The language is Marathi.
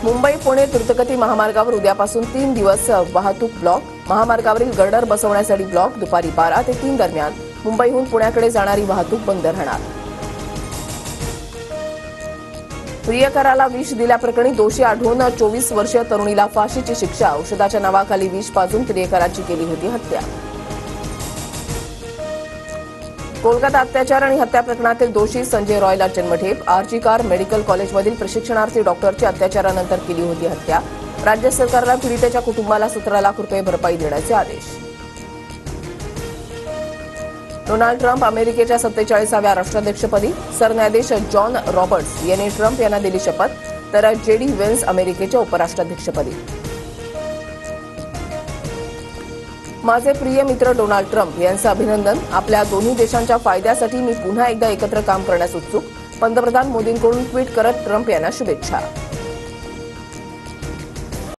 मुंबई पुणे द्रुतगती महामार्गावर उद्यापासून 3 दिवस वाहतूक ब्लॉक. महामार्गावरील गर्डर बसवण्यासाठी ब्लॉक. दुपारी 12 ते 3 दरम्यान मुंबईहून पुण्याकडे जाणारी वाहतूक बंद राहणार. प्रियकराला विष दिल्याप्रकरणी दोषी आढळून 24 वर्षीय तरुणीला फाशीची शिक्षा. औषधाच्या नावाखाली विष पाजून प्रियकराची केली होती हत्या. कोलकाता अत्याचार आणि हत्या प्रकरणातील दोषी संजय रॉयला जन्मठेप. आरजी कार मेडिकल कॉलेजमधील प्रशिक्षणार्थी डॉक्टरची अत्याचारानंतर केली होती हत्या. राज्य सरकारला पीडितेच्या कुटुंबाला 17 लाख रुपये भरपाई देण्याचे आदेश. डोनाल्ड ट्रम्प अमेरिकेच्या 47व्या राष्ट्राध्यक्षपदी. सरन्यायाधीश जॉन रॉबर्ट्स यांनी ट्रम्प यांना दिली शपथ, तर जेडी व्हेन्स अमेरिकेच्या उपराष्ट्राध्यक्षपदी. माझे प्रिय मित्र डोनाल्ड ट्रम्प यांचं अभिनंदन. आपल्या दोन्ही देशांच्या फायद्यासाठी मी पुन्हा एकदा एकत्र काम करण्यास उत्सुक. पंतप्रधान मोदींकडून ट्विट करत ट्रम्प यांना शुभेच्छा.